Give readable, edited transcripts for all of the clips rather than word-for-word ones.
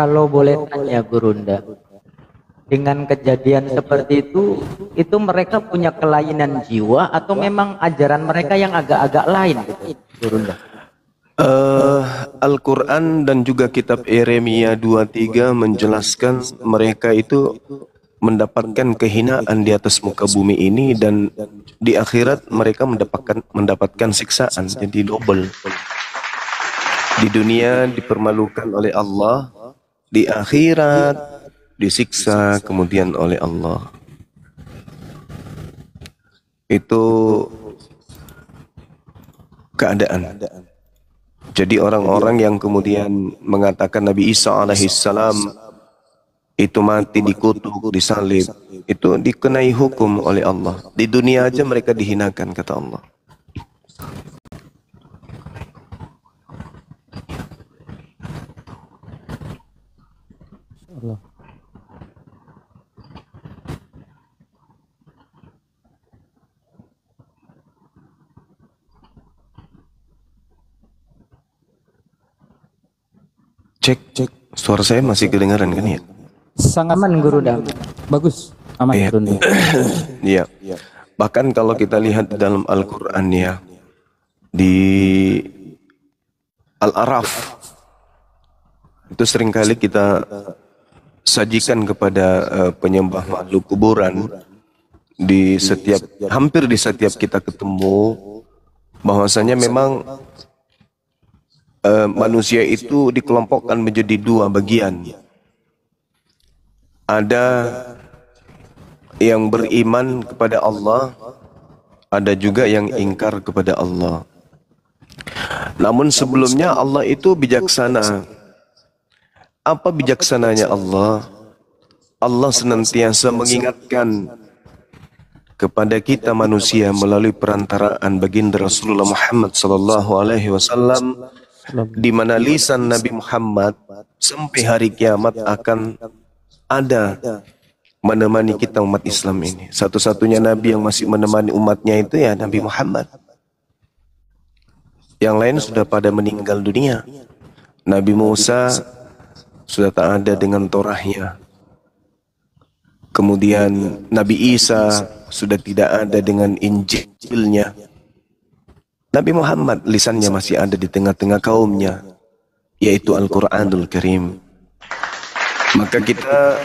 Kalau boleh tanya Gurunda, dengan kejadian seperti itu mereka punya kelainan jiwa atau memang ajaran mereka yang agak-agak lain gitu, Gurunda? Al-Quran dan juga kitab Yeremia 23 menjelaskan mereka itu mendapatkan kehinaan di atas muka bumi ini, dan di akhirat mereka mendapatkan siksaan, jadi double. Di dunia dipermalukan oleh Allah, di akhirat disiksa kemudian oleh Allah. Itu keadaan. Jadi orang-orang yang kemudian mengatakan Nabi Isa alaihissalam itu mati dikutuk, disalib, itu dikenai hukum oleh Allah. Di dunia aja mereka dihinakan, kata Allah. Allah. Cek, suara saya masih kedengaran kan ya? Sangat Aman Gurunda. bagus, aman Iya. Gurunda. Iya. Bahkan kalau kita lihat di dalam Al-Quran ya, di Al-Araf, itu seringkali kita sajikan kepada penyembah makhluk kuburan, hampir di setiap kita ketemu, bahwasanya memang manusia itu dikelompokkan menjadi dua bagian. Ada yang beriman kepada Allah, ada juga yang ingkar kepada Allah. Namun sebelumnya Allah itu bijaksana. Apa bijaksananya Allah? Allah senantiasa mengingatkan kepada kita manusia melalui perantaraan baginda Rasulullah Muhammad sallallahu alaihi wasallam, di mana lisan Nabi Muhammad sampai hari kiamat akan ada menemani kita umat Islam ini. Satu-satunya Nabi yang masih menemani umatnya itu ya Nabi Muhammad. Yang lain sudah pada meninggal dunia. Nabi Musa sudah tak ada dengan Torahnya. Kemudian Nabi Isa sudah tidak ada dengan Injilnya. Nabi Muhammad lisannya masih ada di tengah-tengah kaumnya, yaitu Al-Quranul Karim. Maka kita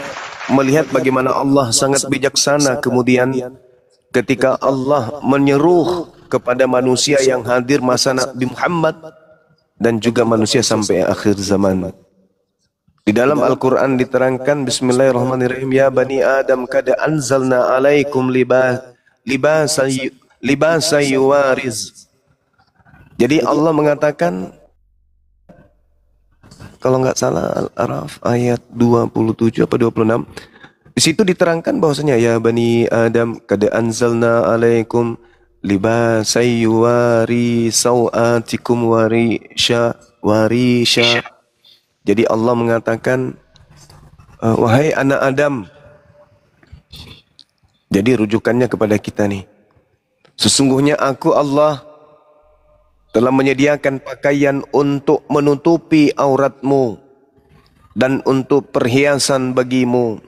melihat bagaimana Allah sangat bijaksana kemudian ketika Allah menyeru kepada manusia yang hadir masa Nabi Muhammad dan juga manusia sampai akhir zaman. Di dalam Al-Quran diterangkan, Bismillahirrahmanirrahim, Ya Bani Adam, kada anzalna alaikum libasa yuwariz. Jadi Allah mengatakan, kalau nggak salah Al-Araf ayat 27 apa 26, di situ diterangkan bahwasanya ya Bani Adam kad anzalna alaikum libasay yuwari sawatikum warisha. Jadi Allah mengatakan, wahai anak Adam. Jadi rujukannya kepada kita nih. Sesungguhnya aku Allah telah menyediakan pakaian untuk menutupi auratmu dan untuk perhiasan bagimu.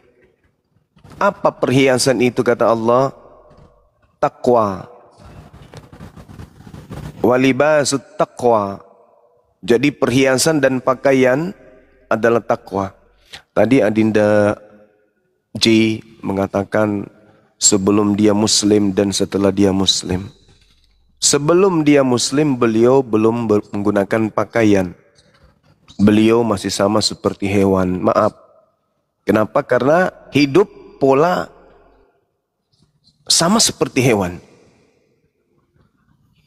Apa perhiasan itu, kata Allah? Taqwa. Walibasut taqwa. Jadi perhiasan dan pakaian adalah takwa. Tadi Adinda J mengatakan sebelum dia Muslim dan setelah dia Muslim. Sebelum dia Muslim, beliau belum menggunakan pakaian. Beliau masih sama seperti hewan. Maaf. Kenapa? Karena hidup pola sama seperti hewan.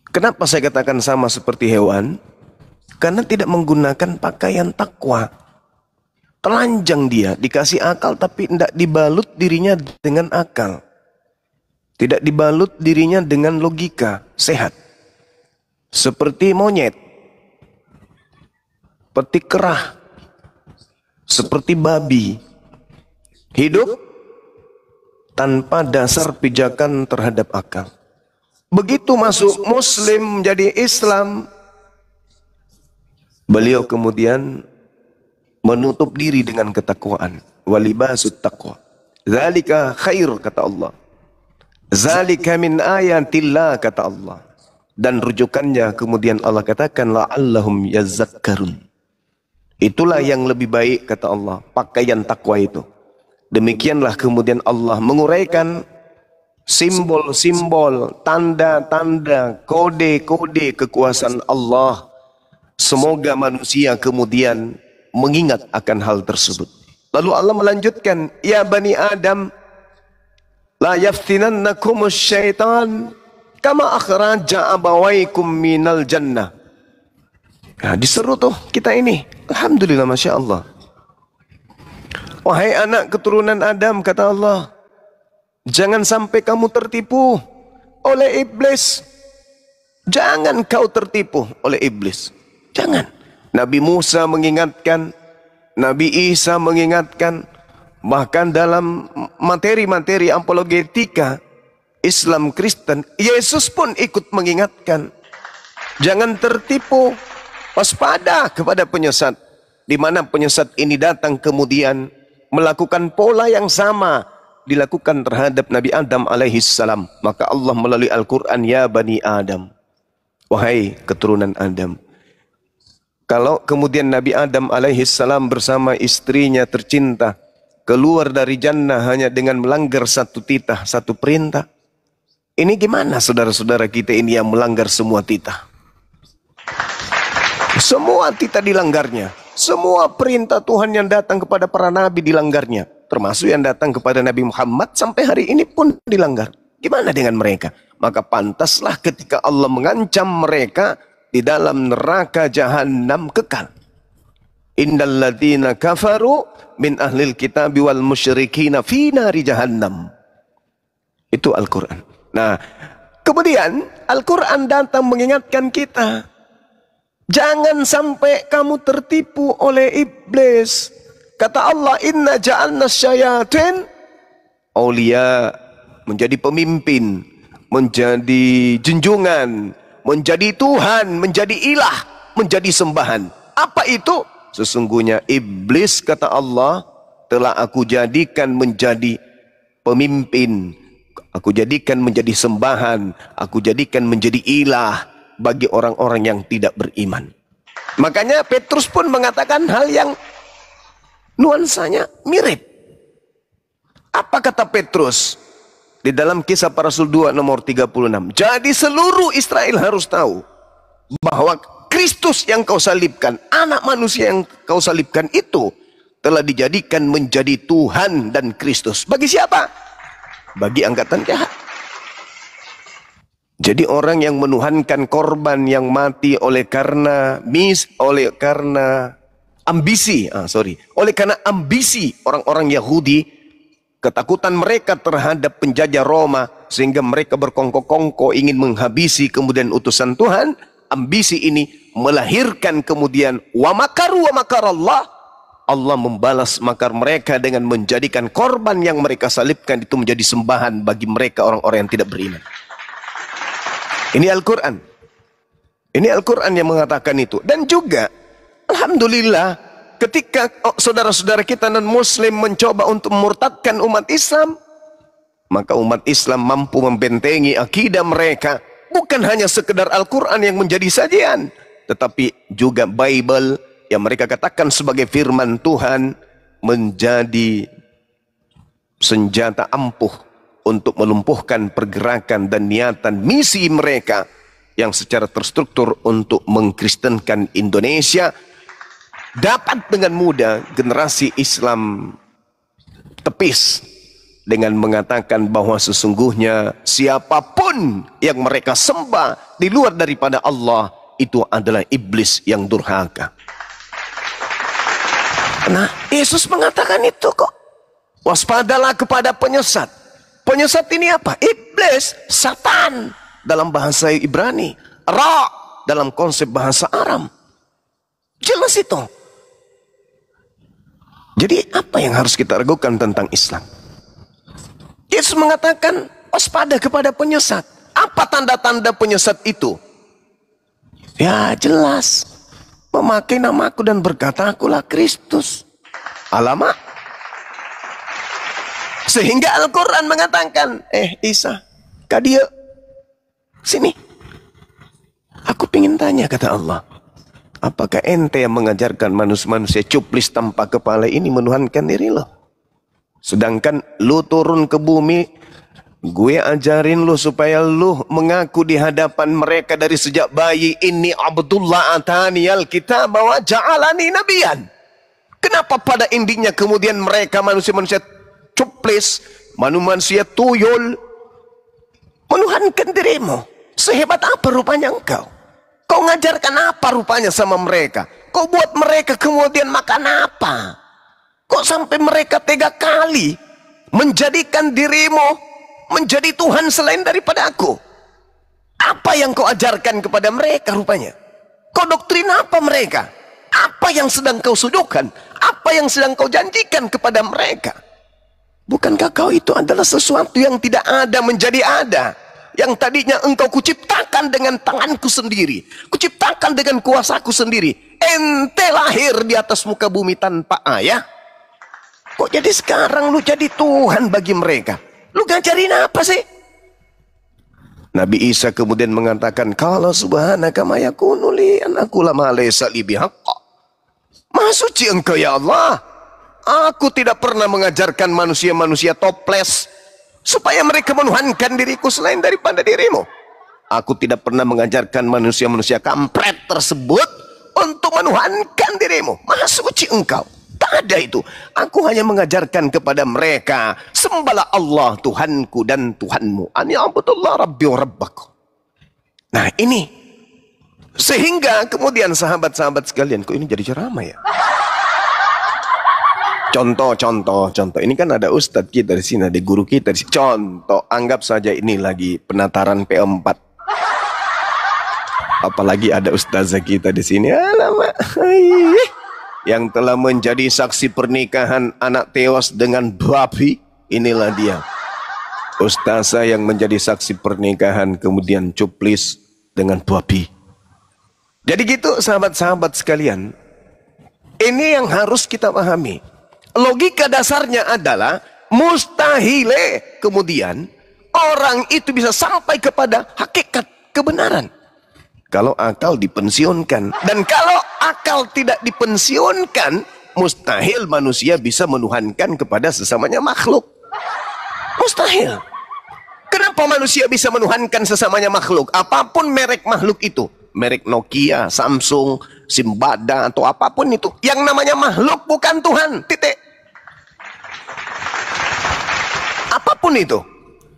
Kenapa saya katakan sama seperti hewan? Karena tidak menggunakan pakaian takwa. Telanjang dia, dikasih akal tapi tidak dibalut dirinya dengan akal. Tidak dibalut dirinya dengan logika sehat. Seperti monyet, petik kerah, seperti babi. Hidup tanpa dasar pijakan terhadap akal. Begitu masuk Muslim menjadi Islam, beliau kemudian menutup diri dengan ketakwaan. Walibasut taqwa zalika khair, kata Allah. Zalika min ayatillah, kata Allah. Dan rujukannya kemudian Allah katakan la'allahum yazakkarun. Itulah yang lebih baik, kata Allah, pakaian takwa itu. Demikianlah kemudian Allah menguraikan simbol-simbol, tanda-tanda, kode-kode kekuasaan Allah. Semoga manusia kemudian mengingat akan hal tersebut. Lalu Allah melanjutkan, ya Bani Adam, la yaftinannakumus syaitan kama akhraja abawaikum minal jannah. Nah, diseru tuh kita ini. Alhamdulillah, Masya Allah. Wahai anak keturunan Adam, kata Allah, jangan sampai kamu tertipu oleh iblis. Jangan kau tertipu oleh iblis. Jangan. Nabi Musa mengingatkan, Nabi Isa mengingatkan, bahkan dalam materi-materi apologetika Islam Kristen, Yesus pun ikut mengingatkan. Jangan tertipu, waspada kepada penyesat. Di mana penyesat ini datang kemudian melakukan pola yang sama dilakukan terhadap Nabi Adam alaihissalam. Maka Allah melalui Al-Quran, ya Bani Adam, wahai keturunan Adam. Kalau kemudian Nabi Adam alaihissalam bersama istrinya tercinta keluar dari jannah hanya dengan melanggar satu titah, satu perintah, ini gimana saudara-saudara kita ini yang melanggar semua titah? Semua titah dilanggarnya. Semua perintah Tuhan yang datang kepada para nabi dilanggarnya. Termasuk yang datang kepada Nabi Muhammad sampai hari ini pun dilanggar. Gimana dengan mereka? Maka pantaslah ketika Allah mengancam mereka di dalam neraka jahanam kekal. Innal ladzina kafaru min ahlil kitabi wal musyrikina fi nari jahannam. Itu Al-Quran. Nah, kemudian Al-Quran datang mengingatkan kita. Jangan sampai kamu tertipu oleh iblis. Kata Allah, inna ja'alna syayatin aulia, menjadi pemimpin, menjadi junjungan, menjadi Tuhan, menjadi ilah, menjadi sembahan. Apa itu? Sesungguhnya iblis, kata Allah, telah aku jadikan menjadi pemimpin, aku jadikan menjadi sembahan, aku jadikan menjadi ilah bagi orang-orang yang tidak beriman. Makanya Petrus pun mengatakan hal yang nuansanya mirip. Apa kata Petrus? Di dalam Kisah Para Rasul 2 nomor 36. Jadi seluruh Israel harus tahu bahwa Kristus yang kau salibkan, anak manusia yang kau salibkan itu telah dijadikan menjadi Tuhan dan Kristus. Bagi siapa? Bagi angkatan jahat. Jadi orang yang menuhankan korban yang mati oleh karena ambisi orang-orang Yahudi, ketakutan mereka terhadap penjajah Roma sehingga mereka berkongkok-kongkok ingin menghabisi kemudian utusan Tuhan. Ambisi ini melahirkan kemudian wa makaru wa makarallah. Allah membalas makar mereka dengan menjadikan korban yang mereka salibkan itu menjadi sembahan bagi mereka orang-orang yang tidak beriman. Ini Al-Quran. Ini Al-Quran yang mengatakan itu. Dan juga, alhamdulillah, ketika saudara-saudara kita non-Muslim mencoba untuk memurtadkan umat Islam, maka umat Islam mampu membentengi akidah mereka. Bukan hanya sekedar Al-Quran yang menjadi sajian, tetapi juga Bible yang mereka katakan sebagai firman Tuhan menjadi senjata ampuh untuk melumpuhkan pergerakan dan niatan misi mereka yang secara terstruktur untuk mengkristenkan Indonesia. Dapat dengan mudah generasi Islam tepis dengan mengatakan bahwa sesungguhnya siapapun yang mereka sembah di luar daripada Allah itu adalah iblis yang durhaka. Nah, Yesus mengatakan itu kok. Waspadalah kepada penyesat. Penyesat ini apa? Iblis, Satan dalam bahasa Ibrani, Ra dalam konsep bahasa Aram. Jelas itu. Jadi apa yang harus kita ragukan tentang Islam? Yesus mengatakan waspada kepada penyesat. Apa tanda-tanda penyesat itu? Ya jelas. memakai namaku dan berkata akulah Kristus. Alamak. Sehingga Al-Quran mengatakan, Isa, kadia, sini. Aku ingin tanya, kata Allah. Apakah ente yang mengajarkan manusia-manusia cuplis tanpa kepala ini menuhankan diri lo? Sedangkan lu turun ke bumi, gue ajarin lu supaya lu mengaku di hadapan mereka dari sejak bayi, ini Abdullah ataniyal kitab wa ja'alani nabiyan. Kenapa pada intinya kemudian mereka manusia-manusia cuplis, manusia tuyul, menuhankan dirimu? Sehebat apa rupanya engkau? Kau ngajarkan apa rupanya sama mereka? Kau buat mereka kemudian makan apa? Kok sampai mereka tega kali menjadikan dirimu menjadi Tuhan selain daripada aku? Apa yang kau ajarkan kepada mereka rupanya? Kau doktrin apa mereka? Apa yang sedang kau suguhkan? Apa yang sedang kau janjikan kepada mereka? Bukankah kau itu adalah sesuatu yang tidak ada menjadi ada? Yang tadinya engkau kuciptakan dengan tanganku sendiri, kuciptakan dengan kuasaku sendiri. Ente lahir di atas muka bumi tanpa ayah. Kok jadi sekarang lu jadi Tuhan bagi mereka? Lu ngajarin apa sih? Nabi Isa kemudian mengatakan, kalau subhanaka ma yakunu li an aqula ma laysa li bihaqq. Maha suci engkau ya Allah. Aku tidak pernah mengajarkan manusia-manusia toples supaya mereka menuhankan diriku selain daripada dirimu. Aku tidak pernah mengajarkan manusia-manusia kampret tersebut untuk menuhankan dirimu. Maha suci engkau. Tak ada itu. Aku hanya mengajarkan kepada mereka, sembahlah Allah Tuhanku dan Tuhanmu. Ani abdullah rabbi wa rabbaku. Nah ini, sehingga kemudian sahabat-sahabat sekalian, kok ini jadi ceramah ya? Contoh. Ini kan ada ustadz kita di sini, ada guru kita di sini. Contoh, anggap saja ini lagi penataran P4. Apalagi ada ustazah kita di sini. Alamak. Yang telah menjadi saksi pernikahan anak tewas dengan babi. Inilah dia. Ustazah yang menjadi saksi pernikahan kemudian cuplis dengan babi. Jadi gitu sahabat-sahabat sekalian. Ini yang harus kita pahami. Logika dasarnya adalah mustahile kemudian orang itu bisa sampai kepada hakikat kebenaran kalau akal dipensiunkan. Dan kalau akal tidak dipensiunkan, mustahil manusia bisa menuhankan kepada sesamanya makhluk. Mustahil. Kenapa manusia bisa menuhankan sesamanya makhluk? Apapun merek makhluk itu, merek Nokia, Samsung, Simbada atau apapun itu, yang namanya makhluk bukan Tuhan. Titik. Apapun itu.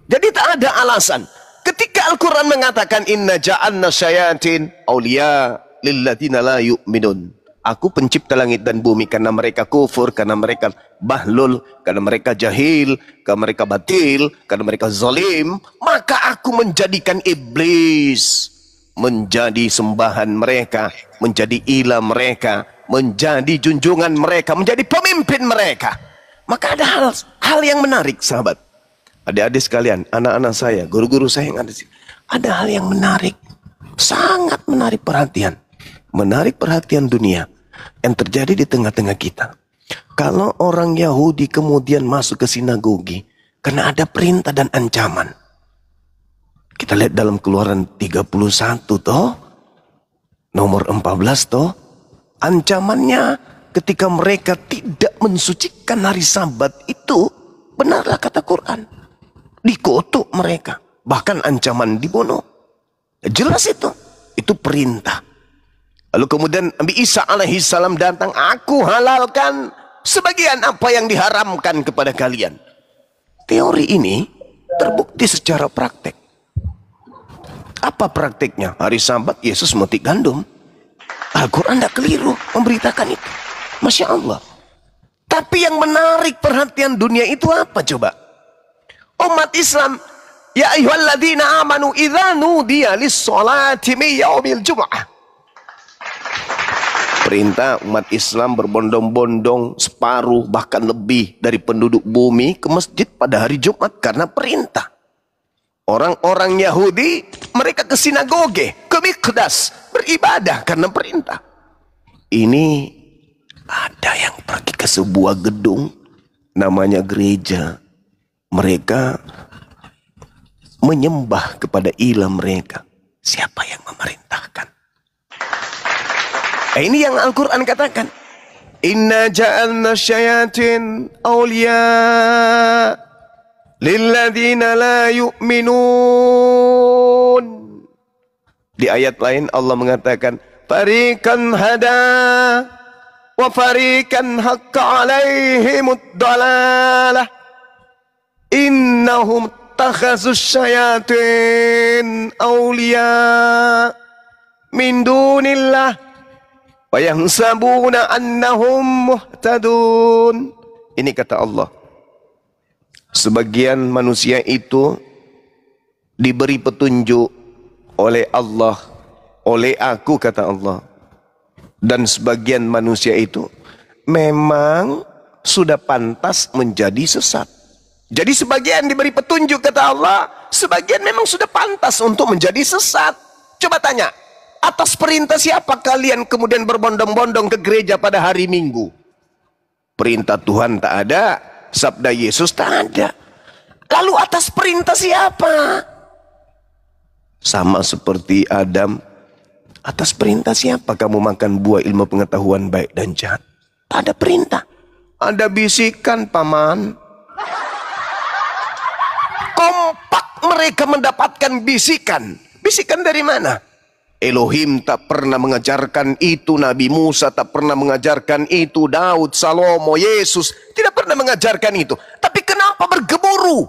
Jadi tak ada alasan. Ketika Al-Quran mengatakan inna ja'alna syayatin awliya lilladzina la yu'minun. Aku pencipta langit dan bumi karena mereka kufur, karena mereka bahlul, karena mereka jahil, karena mereka batil, karena mereka zalim. Maka aku menjadikan iblis menjadi sembahan mereka, menjadi ilah mereka, menjadi junjungan mereka, menjadi pemimpin mereka. Maka ada hal yang menarik sahabat. Adik-adik sekalian, anak-anak saya, guru-guru saya yang ada di sini. Ada hal yang menarik, sangat menarik perhatian. Menarik perhatian dunia yang terjadi di tengah-tengah kita. Kalau orang Yahudi kemudian masuk ke sinagogi karena ada perintah dan ancaman. Kita lihat dalam Keluaran 31 toh, nomor 14 toh, ancamannya ketika mereka tidak mensucikan hari Sabat itu, benarlah kata Quran, dikutuk mereka, bahkan ancaman dibunuh. Jelas itu perintah. Lalu kemudian Nabi Isa alaihissalam datang, aku halalkan sebagian apa yang diharamkan kepada kalian. Teori ini terbukti secara praktek. Apa prakteknya? Hari Sabat Yesus memetik gandum. Al-Quran tidak keliru memberitakan itu. Masya Allah. Tapi yang menarik perhatian dunia itu apa coba? Umat Islam, ya ayyuhalladzina amanu idza nudiya lis-sholati min yaumil jum'ah. Perintah umat Islam berbondong-bondong separuh bahkan lebih dari penduduk bumi ke masjid pada hari Jumat karena perintah. Orang-orang Yahudi mereka ke sinagoge, ke Miqdas beribadah karena perintah. ini ada yang pergi ke sebuah gedung namanya gereja. Mereka menyembah kepada ilah mereka. Siapa yang memerintahkan? Ini yang Al-Quran katakan. Inna ja'alna syayatin awliya lilladina la yu'minun. Di ayat lain Allah mengatakan, farikan hada wa farikan haqqa alaihimud dalalah innahum takhazus syayatin awliya min dunillah wa yahsabuna annahum muhtadun. Ini kata Allah, sebagian manusia itu diberi petunjuk oleh Allah, oleh aku kata Allah, dan sebagian manusia itu memang sudah pantas menjadi sesat. Jadi sebagian diberi petunjuk kata Allah, sebagian memang sudah pantas untuk menjadi sesat. Coba tanya, atas perintah siapa kalian kemudian berbondong-bondong ke gereja pada hari Minggu? Perintah Tuhan tak ada, sabda Yesus tak ada. Lalu atas perintah siapa? Sama seperti Adam, atas perintah siapa kamu makan buah ilmu pengetahuan baik dan jahat? Tak ada perintah. Ada bisikan, paman. Kompak mereka mendapatkan bisikan. Bisikan dari mana? Elohim tak pernah mengajarkan itu, Nabi Musa tak pernah mengajarkan itu, Daud, Salomo, Yesus tidak pernah mengajarkan itu. Tapi kenapa bergemuruh?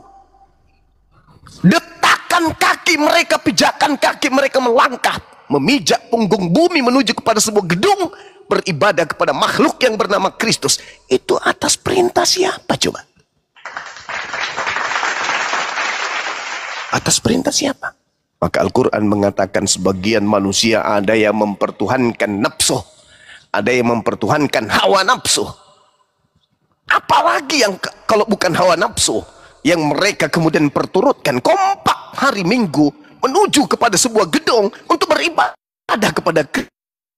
Detakan kaki mereka, pijakan kaki mereka melangkah, memijak punggung bumi menuju kepada sebuah gedung, beribadah kepada makhluk yang bernama Kristus. Itu atas perintah siapa coba? Atas perintah siapa? Maka Al-Quran mengatakan sebagian manusia ada yang mempertuhankan nafsu, ada yang mempertuhankan hawa nafsu. Apalagi yang kalau bukan hawa nafsu yang mereka kemudian perturutkan. Kompak hari Minggu menuju kepada sebuah gedung untuk beribadah kepada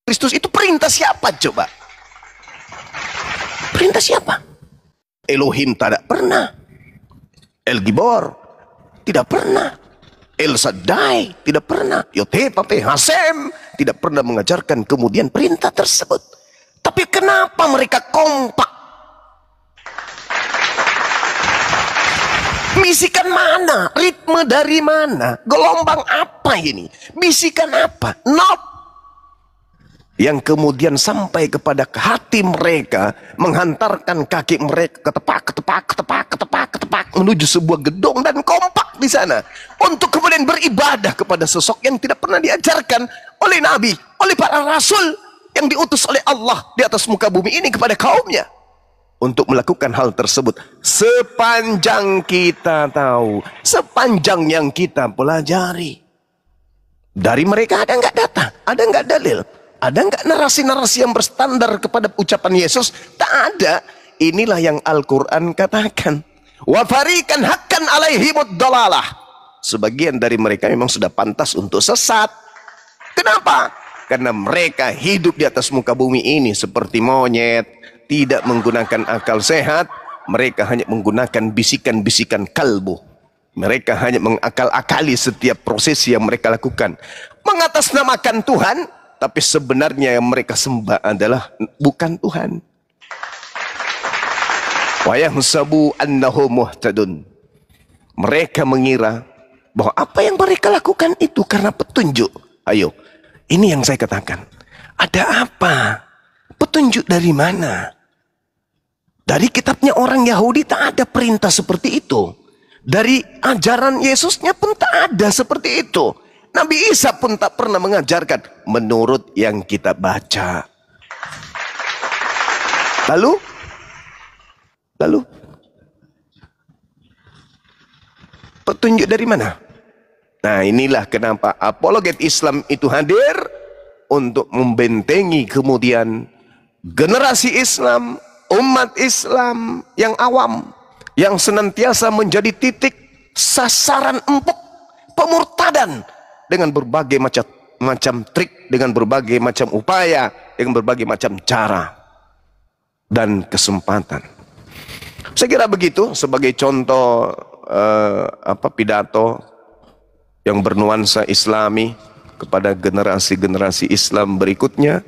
Kristus. Itu perintah siapa coba? Perintah siapa? Elohim tidak pernah. El Gibor tidak pernah. El Shaddai tidak pernah. Yotepape Hasem tidak pernah mengajarkan kemudian perintah tersebut. Tapi kenapa mereka kompak? Bisikan mana? Ritme dari mana? Gelombang apa ini? Bisikan apa? Not. Yang kemudian sampai kepada hati mereka, menghantarkan kaki mereka ketepak menuju sebuah gedung dan kompak di sana untuk kemudian beribadah kepada sosok yang tidak pernah diajarkan oleh Nabi, oleh para Rasul yang diutus oleh Allah di atas muka bumi ini kepada kaumnya untuk melakukan hal tersebut. Sepanjang kita tahu, sepanjang yang kita pelajari, dari mereka ada nggak data, ada nggak dalil? Ada nggak narasi-narasi yang berstandar kepada ucapan Yesus? Tak ada. Inilah yang Al-Quran katakan. Wa farikan hakkan alaihimud dalalah. Sebagian dari mereka memang sudah pantas untuk sesat. Kenapa? Karena mereka hidup di atas muka bumi ini seperti monyet, tidak menggunakan akal sehat. Mereka hanya menggunakan bisikan-bisikan kalbu. Mereka hanya mengakal-akali setiap proses yang mereka lakukan. Mengatasnamakan Tuhan, tapi sebenarnya yang mereka sembah adalah bukan Tuhan. Wa yahsabu annahum muhtadun. Mereka mengira bahwa apa yang mereka lakukan itu karena petunjuk. Ayo, ini yang saya katakan. Ada apa? Petunjuk dari mana? Dari kitabnya orang Yahudi tak ada perintah seperti itu. Dari ajaran Yesusnya pun tak ada seperti itu. Nabi Isa pun tak pernah mengajarkan menurut yang kita baca. Lalu petunjuk dari mana? Nah, inilah kenapa apologet Islam itu hadir untuk membentengi kemudian generasi Islam, umat Islam yang awam, yang senantiasa menjadi titik sasaran empuk pemurtadan dengan berbagai macam macam trik, dengan berbagai macam upaya, dengan berbagai macam cara dan kesempatan. Saya kira begitu sebagai contoh pidato yang bernuansa Islami kepada generasi-generasi Islam berikutnya.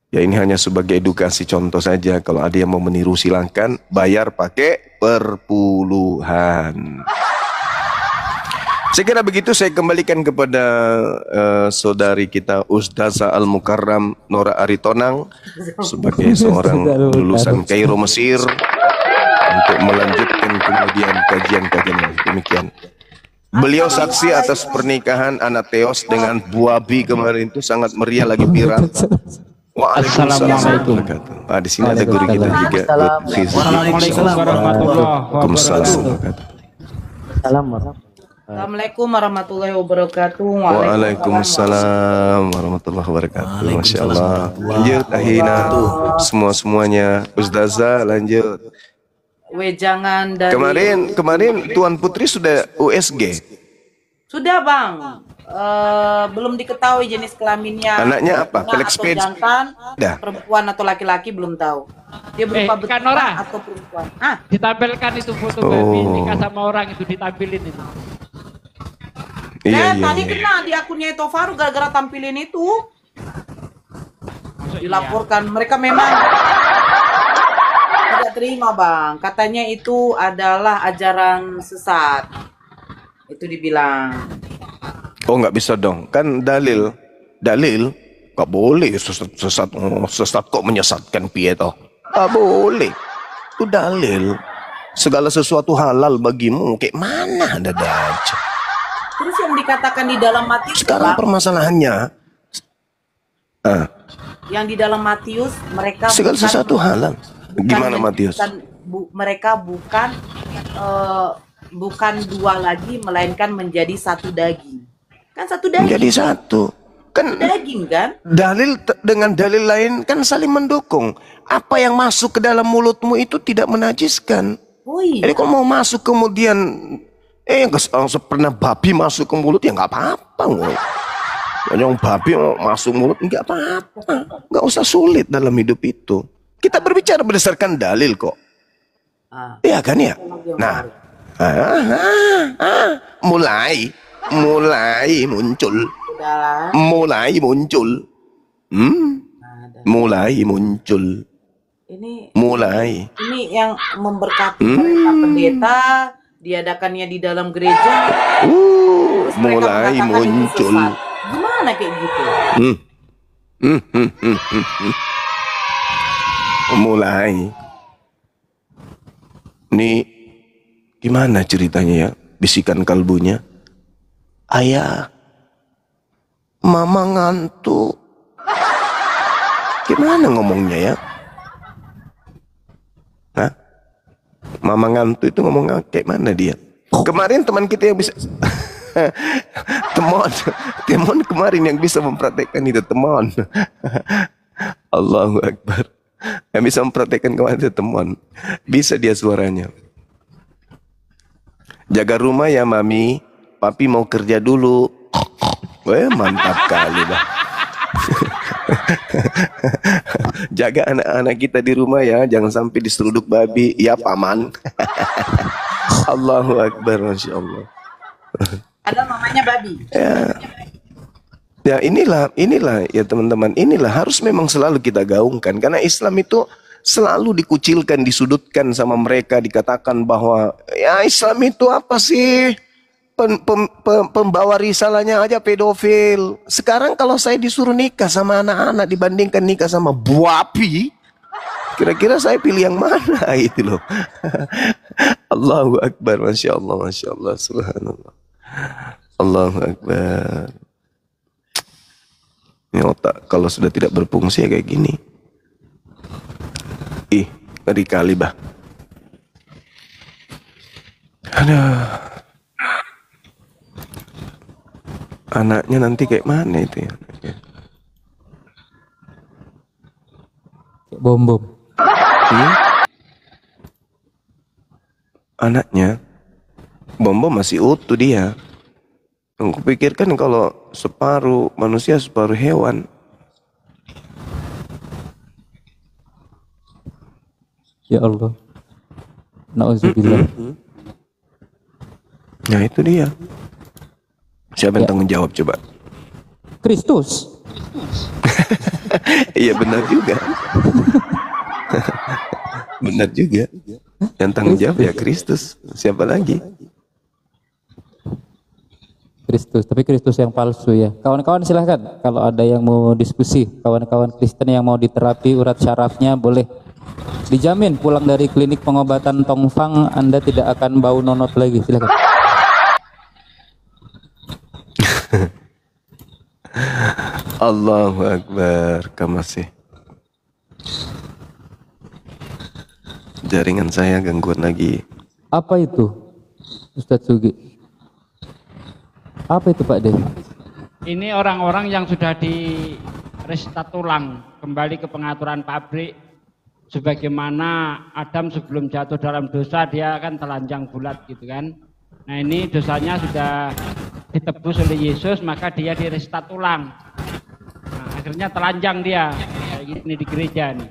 Ya, ini hanya sebagai edukasi contoh saja. Kalau ada yang mau meniru silakan, bayar pakai perpuluhan. Saya kira begitu. Saya kembalikan kepada saudari kita Ustazah Al-Mukarram Nora Aritonang sebagai seorang lulusan Kairo Mesir untuk melanjutkan kemudian kajian-kajian demikian. Beliau saksi atas pernikahan anak Teos dengan Buabi kemarin itu, sangat meriah, lagi viral. Assalamualaikum. Di sini ada guru kita juga. Waalaikumsalam warahmatullahi wabarakatuh. Assalamualaikum warahmatullahi wabarakatuh. Waalaikumsalam warahmatullahi wabarakatuh. Masya Allah. Lanjut Ahina, semuanya. Ustazah lanjut. Wejangan dari Kemarin Tuan Putri sudah USG. Sudah Bang. Belum diketahui jenis kelaminnya. Anaknya apa? Atau Pelekspage? jantan, Dah. perempuan atau laki-laki belum tahu. Dia berupa Kan betina Nora. atau perempuan. Ditampilkan itu foto baby nikah sama orang itu, ditampilin itu. Iya. Tadi kena di akunnya Tofaru gara-gara tampilin itu. Dilaporkan mereka memang tidak terima Bang. Katanya itu adalah ajaran sesat. Itu dibilang. Oh, nggak bisa dong. Kan dalil nggak boleh sesat kok menyesatkan piye toh? Nggak boleh. Itu dalil. Segala sesuatu halal bagimu. Kayak mana ada aja. Terus yang dikatakan di dalam Matius Sekarang Bang, permasalahannya yang di dalam Matius mereka segala bukan- sesuatu halal. Gimana Matius? Mereka bukan dua lagi, melainkan menjadi satu daging. Kan satu daging. Menjadi satu. Kan Daging kan? dengan dalil lain kan saling mendukung. Apa yang masuk ke dalam mulutmu itu tidak menajiskan. Oh iya. Jadi kalau mau masuk kemudian pernah babi masuk ke mulut ya nggak apa-apa. Yang babi masuk mulut nggak apa-apa. Nggak usah sulit dalam hidup itu. Kita berbicara berdasarkan dalil kok. Iya kan ya? Nah, mulai muncul. Udahlah. Mulai muncul. Mulai muncul. Ini yang memberkati mereka pendeta, diadakannya di dalam gereja. Terus mereka Mulai mengatakan itu muncul. sesat. Gimana kayak gitu? Mulai. Nih, gimana ceritanya ya? Bisikan kalbunya. Ayah, mama ngantuk. Gimana ngomongnya ya? Hah? Mama ngantuk itu ngomong kayak mana dia? Kemarin teman kita yang bisa Temon kemarin yang bisa mempraktekkan itu Temon. Allahu Akbar. Yang bisa mempraktekkan kemarin itu Temon. Bisa dia suaranya. Jaga rumah ya Mami, Papi mau kerja dulu. Wah, mantap kali dah. Jaga anak-anak kita di rumah ya, jangan sampai diseruduk babi. Ya Paman. Allahu Akbar, Masya Allah. Ada mamanya babi. Ya inilah ya teman-teman, inilah harus memang selalu kita gaungkan, karena Islam itu selalu dikucilkan, disudutkan sama mereka, dikatakan bahwa ya Islam itu apa sih? Pembawa risalahnya aja pedofil. Sekarang kalau saya disuruh nikah sama anak-anak dibandingkan nikah sama buapi, kira-kira saya pilih yang mana itu loh. Allahu Akbar, Masya Allah, Subhanallah. Allahu Akbar. Ini otak kalau sudah tidak berfungsi ya kayak gini. Ngeri kali bah. Aduh. Anaknya nanti kayak mana itu ya? Bom. Anaknya Bom masih utuh dia. Aku pikirkan kalau separuh manusia, separuh hewan. Ya Allah. Nauzubillah. Nah itu dia. Siapa yang Ya. tanggung jawab coba? Kristus. Iya benar juga. Benar juga. Yang tanggung jawab ya Kristus. Siapa lagi? Kristus, tapi Kristus yang palsu ya. Kawan-kawan silahkan kalau ada yang mau diskusi, kawan-kawan Kristen yang mau diterapi urat syarafnya boleh. Dijamin pulang dari klinik pengobatan Tongfang Anda tidak akan bau nonot lagi. Silahkan. Allahu Akbar. Kamasih. Jaringan saya gangguan lagi. Apa itu, Ustadz Sugi? Apa itu Pak De? Ini orang-orang yang sudah di restart ulang, kembali ke pengaturan pabrik. Sebagaimana Adam sebelum jatuh dalam dosa, dia kan telanjang bulat gitu kan. Nah ini dosanya sudah ditebus oleh Yesus, maka dia di restart ulang. Nah, akhirnya telanjang dia, kayak gini di gereja nih.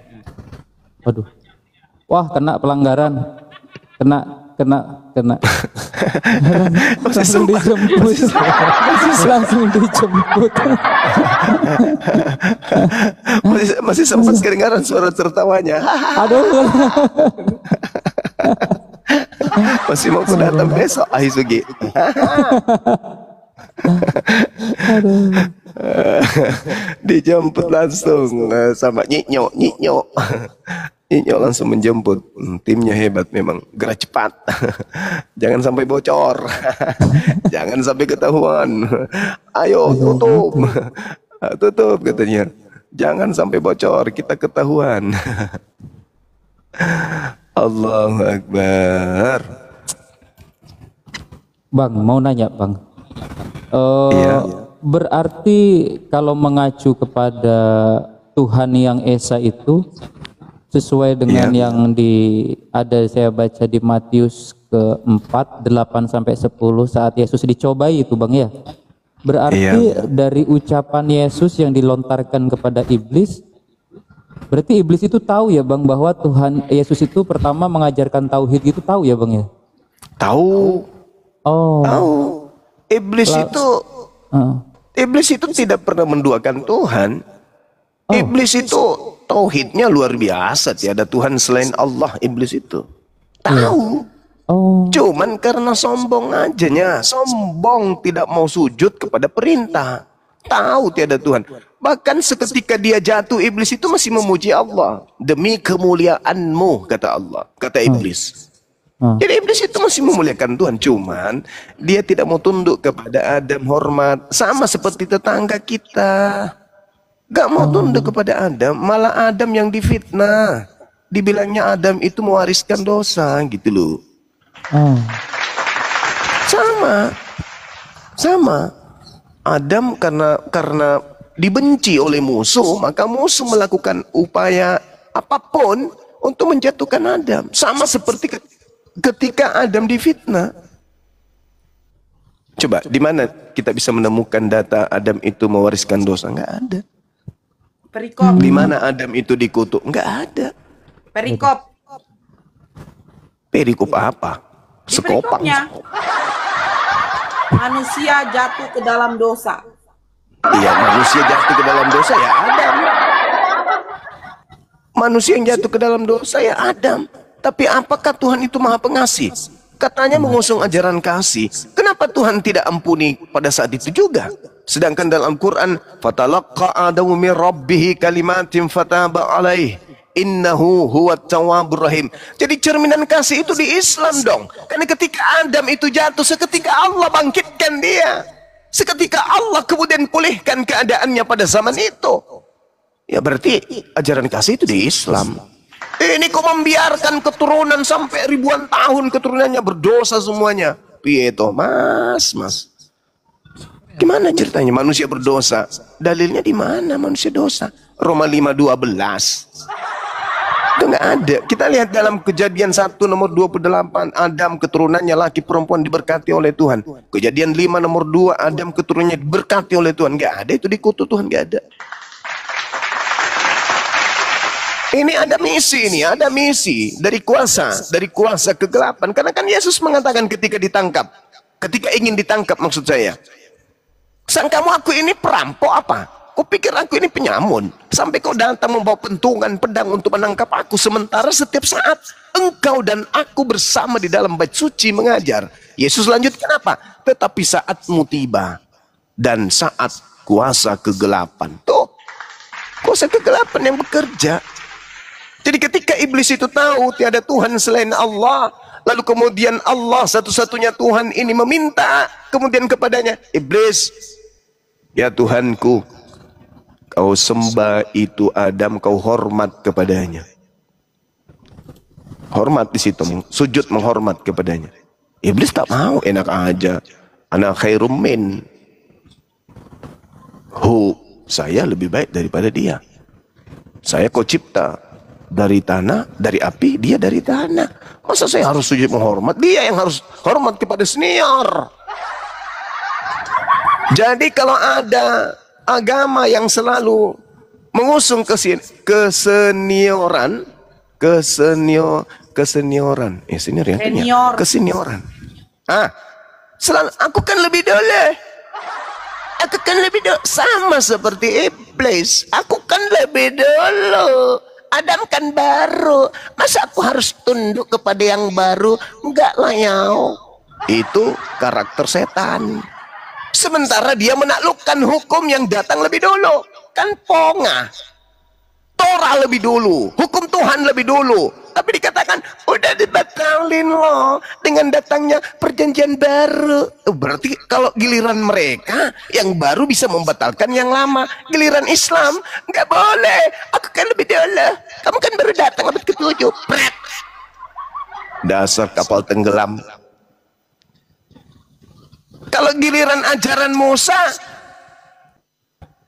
Waduh. Wah, kena pelanggaran. Kena. Langsung dijemput. Langsung dijemput. Masih sempat kedengaran suara tertawanya. Aduh. Masih mau datang besok Aisugi. Dijemput langsung sama Nyinyo. Nyinyo langsung menjemput. Timnya hebat memang, gerak cepat. Jangan sampai bocor. Jangan sampai ketahuan. Ayo tutup. Tutup katanya. Jangan sampai bocor, kita ketahuan. Allahu Akbar. Bang, mau nanya Bang. Iya. Berarti kalau mengacu kepada Tuhan yang Esa itu sesuai dengan Iya. yang ada saya baca di Matius ke-4 8 sampai 10 saat Yesus dicobai itu Bang ya. Berarti Iya. dari ucapan Yesus yang dilontarkan kepada iblis, berarti iblis itu tahu ya Bang bahwa Tuhan Yesus itu pertama mengajarkan tauhid itu, tahu ya Bang ya? Tahu. Oh. Tahu. Iblis itu tidak pernah menduakan Tuhan. Iblis itu tauhidnya luar biasa, tiada Tuhan selain Allah. Iblis itu tahu. Oh. Cuman karena sombong ajanya, sombong tidak mau sujud kepada perintah. Tahu tiada Tuhan. Bahkan seketika dia jatuh, iblis itu masih memuji Allah. Demi kemuliaanmu, kata Allah, kata iblis. Jadi iblis itu masih memuliakan Tuhan. Cuman dia tidak mau tunduk kepada Adam, hormat. Sama seperti tetangga kita. Gak mau tunduk kepada Adam. Malah Adam yang difitnah. Dibilangnya Adam itu mewariskan dosa gitu loh. Sama. Adam karena dibenci oleh musuh, maka musuh melakukan upaya apapun untuk menjatuhkan Adam. Sama seperti ketika Adam difitnah. Coba, di mana kita bisa menemukan data Adam itu mewariskan dosa? Enggak ada. Perikop. Di mana Adam itu dikutuk? Enggak ada. Perikop. Perikop apa? Di Sekopang. perikopnya. Manusia jatuh ke dalam dosa. Iya, manusia jatuh ke dalam dosa ya Adam. Manusia yang jatuh ke dalam dosa ya Adam. Tapi apakah Tuhan itu maha pengasih? Katanya mengusung ajaran kasih. Kenapa Tuhan tidak ampuni pada saat itu juga? Sedangkan dalam Quran, fatalaqqa Adamu min rabbih kalimatin fataba alaih. Innahu huwat tawwabur rahim. Jadi cerminan kasih itu di Islam dong. Karena ketika Adam itu jatuh, seketika Allah bangkitkan dia. Seketika Allah kemudian pulihkan keadaannya pada zaman itu. Ya berarti ajaran kasih itu di Islam. Ini kok membiarkan keturunan sampai ribuan tahun keturunannya berdosa semuanya. Piye toh mas. Gimana ceritanya manusia berdosa? Dalilnya di mana manusia dosa? Roma 5:12. Itu nggak ada. Kita lihat dalam Kejadian 1 nomor 28, Adam keturunannya laki perempuan diberkati oleh Tuhan. Kejadian 5 nomor 2, Adam keturunannya diberkati oleh Tuhan. Nggak ada itu dikutuk Tuhan, nggak ada. Ini ada misi dari kuasa kegelapan. Karena kan Yesus mengatakan ketika ingin ditangkap maksud saya, sangkamu aku ini perampok apa? Kau pikir aku ini penyamun? Sampai kau datang membawa pentungan pedang untuk menangkap aku, sementara setiap saat engkau dan aku bersama di dalam bait suci mengajar. Yesus lanjutkan apa? Tetapi saatmu tiba dan saat kuasa kegelapan. Tuh, kuasa kegelapan yang bekerja. Jadi ketika iblis itu tahu tiada Tuhan selain Allah, lalu kemudian Allah satu-satunya Tuhan ini meminta kemudian kepadanya, iblis, ya Tuhanku, kau sembah itu Adam, kau hormat kepadanya. Hormat di situ, sujud menghormat kepadanya. Iblis tak mau, enak aja. Ana khairum min. Saya lebih baik daripada dia. Saya kau cipta dari tanah, dari api, dia dari tanah. Masa saya harus sujud menghormat? Dia yang harus hormat kepada senior. Jadi kalau ada agama yang selalu mengusung kesenioran, kesenioran. Selalu aku kan lebih dulu. Sama seperti iblis. Aku kan lebih dulu. Adam kan baru, masa aku harus tunduk kepada yang baru? Enggak lah yau. Itu karakter setan. Sementara dia menaklukkan hukum yang datang lebih dulu. Kan pongah. Torah lebih dulu, hukum Tuhan lebih dulu. Tapi dikatakan udah dibatalin loh dengan datangnya perjanjian baru. Berarti kalau giliran mereka yang baru bisa membatalkan yang lama. Giliran Islam nggak boleh. Aku kan lebih dulu. Kamu kan baru datang abad ke-7. Dasar kapal tenggelam. Kalau giliran ajaran Musa,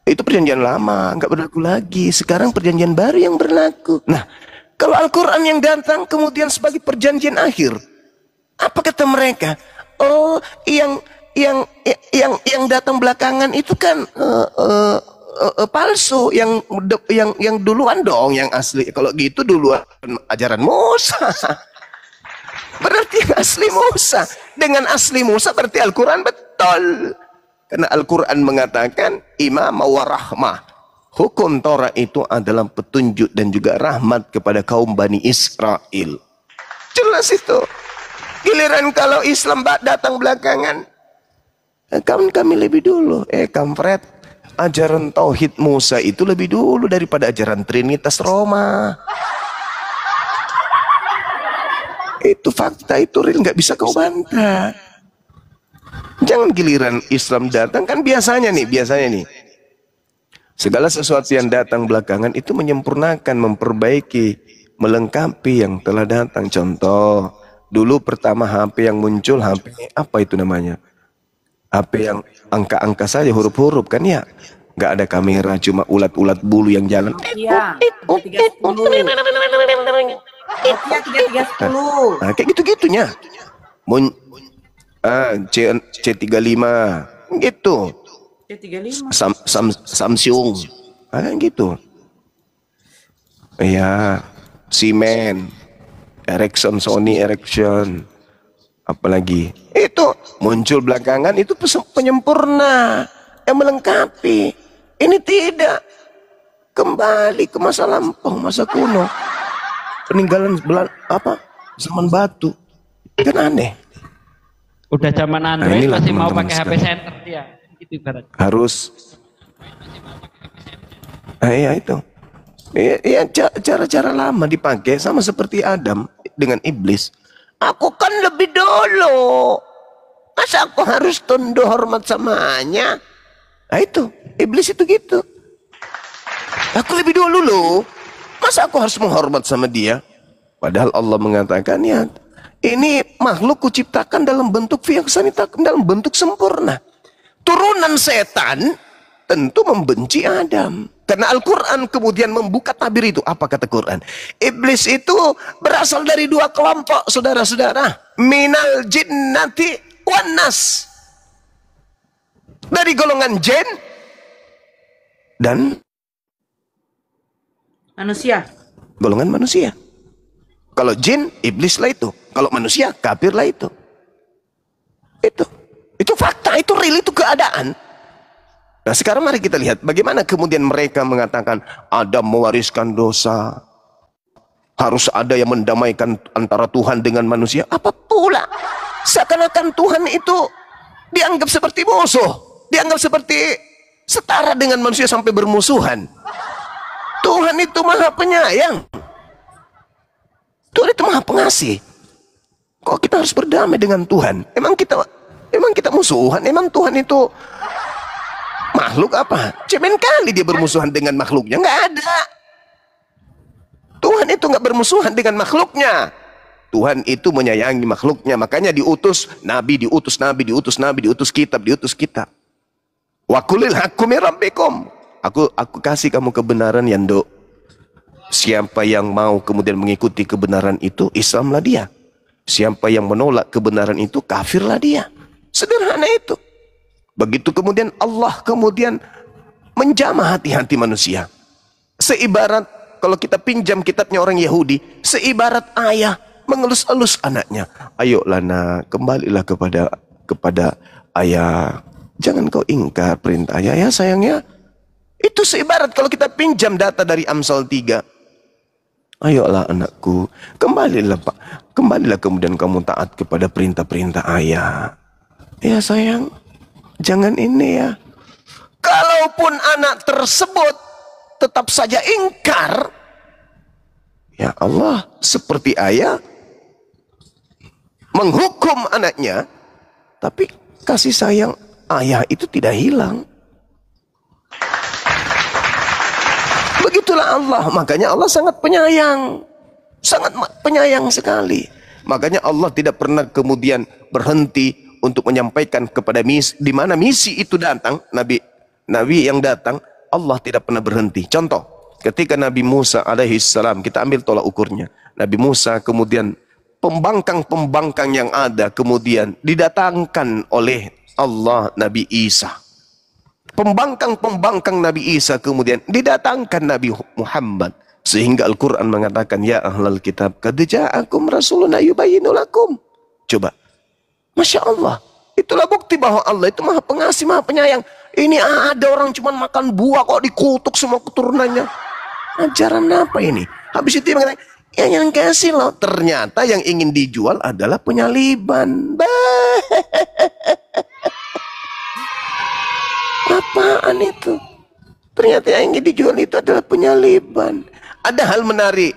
itu perjanjian lama, nggak berlaku lagi. Sekarang perjanjian baru yang berlaku. Nah, kalau Al-Quran yang datang kemudian sebagai perjanjian akhir, apa kata mereka? Oh, yang datang belakangan itu kan palsu. Yang duluan dong, yang asli. Kalau gitu duluan ajaran Musa. Berarti asli Musa. Dengan asli Musa berarti Al-Quran betul. Karena Al-Quran mengatakan imam wa rahmah. Hukum Torah itu adalah petunjuk dan juga rahmat kepada kaum Bani Israel. Jelas itu. Giliran kalau Islam datang belakangan, kami lebih dulu. Kampret. Ajaran Tauhid Musa itu lebih dulu daripada ajaran Trinitas Roma. Itu fakta, itu real, nggak bisa kau bantah. Jangan giliran Islam datang, kan biasanya nih, segala sesuatu yang datang belakangan itu menyempurnakan, memperbaiki, melengkapi yang telah datang. Contoh, dulu pertama HP yang muncul, HP apa itu namanya? HP yang angka-angka saja, huruf-huruf kan ya? Nggak ada kamera, cuma ulat-ulat bulu yang jalan. Iya, 310. Nah, kayak gitu-gitunya. C35 gitu. C35. Samsung. Gitu. Iya, Siemens, Ericsson, Sony Ericsson. Apalagi itu muncul belakangan, itu penyempurna yang melengkapi. Ini tidak kembali ke masa lampau, masa kuno. Peninggalan zaman batu. Kan aneh. Udah zaman Android masih mau pakai HP center dia. Gitu ibarat. Harus. Iya itu. Iya, cara-cara lama dipakai sama seperti Adam dengan iblis. Aku kan lebih dulu. Masa aku harus tunduk hormat samanya? Nah itu, iblis itu gitu. Aku lebih dulu loh. Masa aku harus menghormat sama dia? Padahal Allah mengatakan, ya, ini makhluk kuciptakan dalam bentuk dalam bentuk sempurna. Turunan setan tentu membenci Adam. Karena Al-Quran kemudian membuka tabir itu. Apa kata Quran? Iblis itu berasal dari dua kelompok, saudara-saudara. Minal jinnati wan nas. Dari golongan jin dan Manusia. golongan manusia. Kalau jin, iblis lah itu. Kalau manusia, kafir lah itu. Itu fakta, itu real, itu keadaan. Nah sekarang mari kita lihat bagaimana kemudian mereka mengatakan Adam mewariskan dosa. Harus ada yang mendamaikan antara Tuhan dengan manusia. Apa pula? Seakan-akan Tuhan itu dianggap seperti musuh. Dianggap seperti setara dengan manusia sampai bermusuhan. Tuhan itu maha penyayang. Tuhan itu maha pengasih. Kok kita harus berdamai dengan Tuhan? Emang kita musuhan? Emang Tuhan itu makhluk apa? Cemen kali dia bermusuhan dengan makhluknya. Nggak ada. Tuhan itu nggak bermusuhan dengan makhluknya. Tuhan itu menyayangi makhluknya. Makanya diutus nabi, diutus nabi, diutus nabi, diutus kitab, diutus kitab. Wa qulil haqqu min rabbikum. Aku kasih kamu kebenaran ya nduk. Siapa yang mau kemudian mengikuti kebenaran itu, Islamlah dia. Siapa yang menolak kebenaran itu, kafirlah dia. Sederhana itu. Begitu kemudian Allah kemudian menjamah hati-hati manusia. Seibarat kalau kita pinjam kitabnya orang Yahudi, seibarat ayah mengelus-elus anaknya. Ayolah nak, kembalilah kepada ayah. Jangan kau ingkar perintah ayah ya sayangnya. Itu seibarat kalau kita pinjam data dari Amsal 3. Ayolah anakku, kembalilah Pak. Kembalilah kemudian kamu taat kepada perintah-perintah ayah. Ya sayang, jangan ini ya. Kalaupun anak tersebut tetap saja ingkar, ya Allah seperti ayah menghukum anaknya, tapi kasih sayang ayah itu tidak hilang. Begitulah Allah, makanya Allah sangat penyayang. Sangat penyayang sekali. Makanya Allah tidak pernah kemudian berhenti untuk menyampaikan kepada di mana misi itu datang, Nabi yang datang, Allah tidak pernah berhenti. Contoh, ketika Nabi Musa alaihissalam, kita ambil tolak ukurnya. Nabi Musa kemudian pembangkang-pembangkang yang ada kemudian didatangkan oleh Allah Nabi Isa. Pembangkang-pembangkang Nabi Isa kemudian didatangkan Nabi Muhammad. Sehingga Al-Quran mengatakan, ya ahlal kitab, qad ja'akum rasuluna yubayyinu lakum. Coba. Masya Allah. Itulah bukti bahwa Allah itu maha pengasih, maha penyayang. Ini ada orang cuma makan buah kok dikutuk semua keturunannya. Ajaran apa ini? Habis itu dia mengatakan, ya yang kasih loh. Ternyata yang ingin dijual adalah penyaliban. Apaan itu? Ternyata yang ingin dijual itu adalah penyaliban. Ada hal menarik.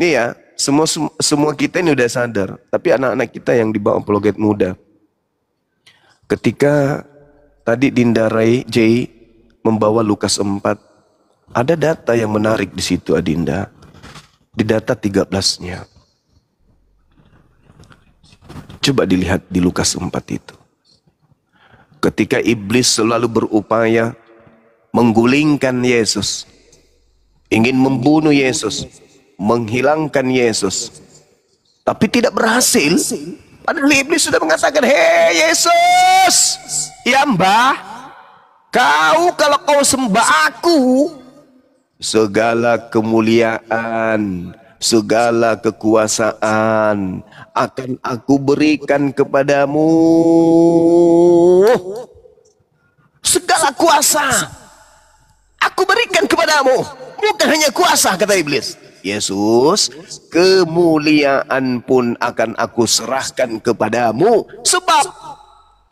Nih ya, semua kita ini udah sadar. Tapi anak-anak kita yang di bawah apologet muda. Ketika tadi Dinda Ray J membawa Lukas 4, ada data yang menarik di situ Adinda. Di data 13-nya. Coba dilihat di Lukas 4 itu. Ketika iblis selalu berupaya menggulingkan Yesus, ingin membunuh Yesus, menghilangkan Yesus, tapi tidak berhasil. Padahal iblis sudah mengatakan, hei Yesus, ya mbah, kalau kau sembah aku, segala kemuliaan, segala kekuasaan akan aku berikan kepadamu. Segala kuasa aku berikan kepadamu. Bukan hanya kuasa, kata iblis. Yesus, kemuliaan pun akan aku serahkan kepadamu. Sebab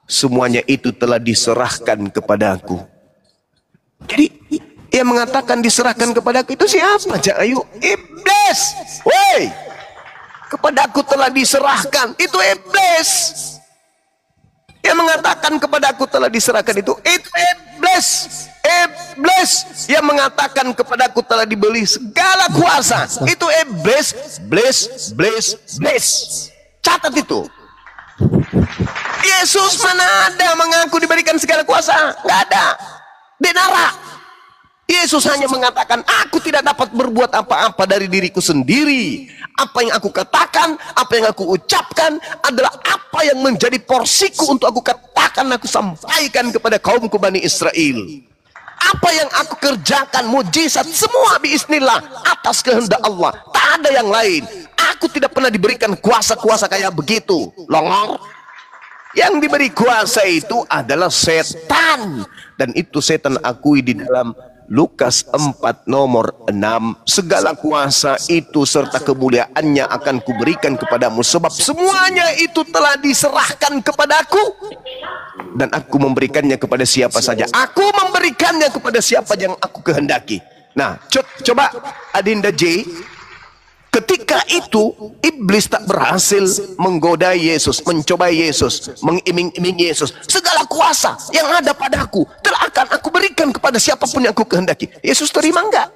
semuanya itu telah diserahkan kepadaku. Jadi ia mengatakan diserahkan kepadaku itu siapa? Ayo, iblis. Woi, kepadaku telah diserahkan. Itu iblis. Ia mengatakan kepadaku telah diserahkan itu iblis. Iblis yang mengatakan kepadaku telah dibeli segala kuasa. Itu iblis. Iblis. Catat itu. Yesus mana ada mengaku diberikan segala kuasa? Nggak ada. Di neraka. Yesus hanya mengatakan, aku tidak dapat berbuat apa-apa dari diriku sendiri. Apa yang aku katakan, apa yang aku ucapkan adalah apa yang menjadi porsiku untuk aku katakan, aku sampaikan kepada kaumku Bani Israel. Apa yang aku kerjakan, mujizat, semua biiznillah atas kehendak Allah. Tak ada yang lain. Aku tidak pernah diberikan kuasa-kuasa kayak begitu. Longor. Yang diberi kuasa itu adalah setan. Dan itu setan akui di dalam Lukas 4 nomor 6. Segala kuasa itu serta kemuliaannya akan kuberikan kepadamu, sebab semuanya itu telah diserahkan kepadaku, dan aku memberikannya kepada siapa saja. Aku memberikannya kepada siapa yang aku kehendaki. Nah, coba Adinda J, ketika itu iblis tak berhasil menggoda Yesus, mencoba Yesus, mengiming-iming Yesus. Segala kuasa yang ada padaku telah akan aku berikan kepada siapapun yang aku kehendaki. Yesus terima enggak?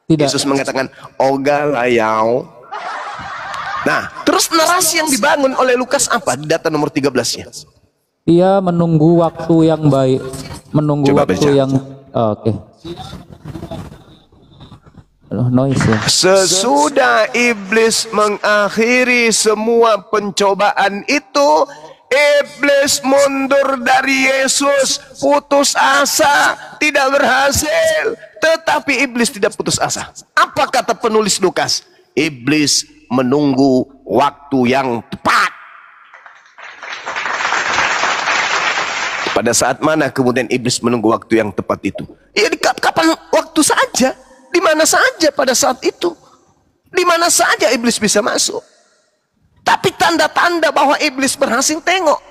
Tidak. Yesus mengatakan, oga layau. Nah, terus narasi yang dibangun oleh Lukas apa di data nomor 13-nya? Dia menunggu waktu yang baik, menunggu Coba waktu baca. yang oke. Noise ya. Sesudah iblis mengakhiri semua pencobaan itu, iblis mundur dari Yesus, putus asa, tidak berhasil. Tetapi iblis tidak putus asa. Apa kata penulis Lukas? Iblis menunggu waktu yang tepat. Pada saat mana kemudian iblis menunggu waktu yang tepat itu? Ya di kapan waktu saja, di mana saja pada saat itu. Di mana saja iblis bisa masuk. Tapi tanda-tanda bahwa iblis berhasil, tengok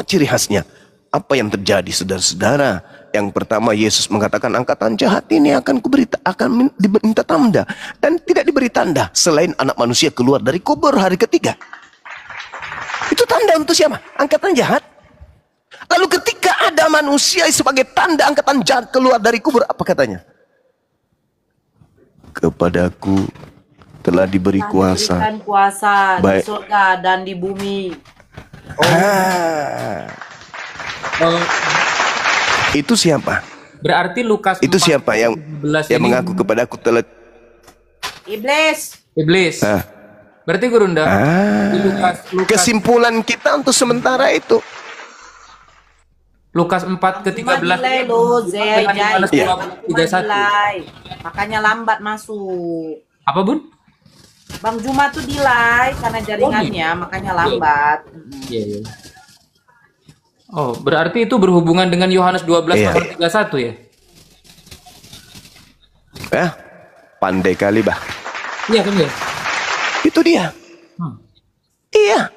ciri khasnya. Apa yang terjadi, saudara-saudara? Yang pertama, Yesus mengatakan angkatan jahat ini akan diminta tanda, dan tidak diberi tanda selain anak manusia keluar dari kubur hari ketiga. Itu tanda untuk siapa? Angkatan jahat. Lalu ketika ada manusia sebagai tanda angkatan jahat keluar dari kubur, apa katanya? Kepadaku telah diberi kuasa, Diberikan kuasa baik di surga dan di bumi. Itu siapa? Berarti Lukas Itu 4, siapa yang 11 ini mengaku kepadaku telah Iblis. iblis. Ah. Berarti Gurunda di Lukas kesimpulan kita untuk sementara itu. Lukas 4 ke 13 Nilai lo, Zai, dengan Jai. 15 Nilai. Makanya lambat masuk. apa Bun? Bang Juma tuh delay karena jaringannya, makanya lambat. Iya. Oh, berarti itu berhubungan dengan Yohanes 12 Iya. nomor 31 ya? Pandai kali bah. Iya kan ya? Itu dia. Iya,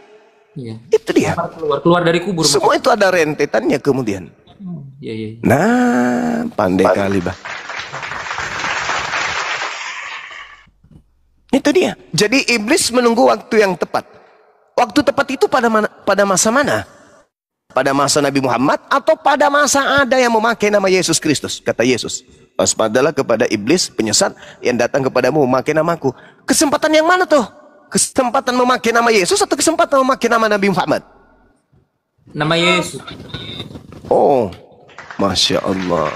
Iya. itu dia. Keluar dari kubur. Semua itu ada rentetannya kemudian. Iya. Nah, pandai kali bah. Itu dia. Jadi iblis menunggu waktu yang tepat. Waktu tepat itu pada masa mana? Pada masa Nabi Muhammad atau pada masa ada yang memakai nama Yesus Kristus? Kata Yesus, waspadalah kepada iblis penyesat yang datang kepadamu memakai namaku. Kesempatan yang mana tuh? Kesempatan memakai nama Yesus atau kesempatan memakai nama Nabi Muhammad? Nama Yesus. Oh, Masya Allah.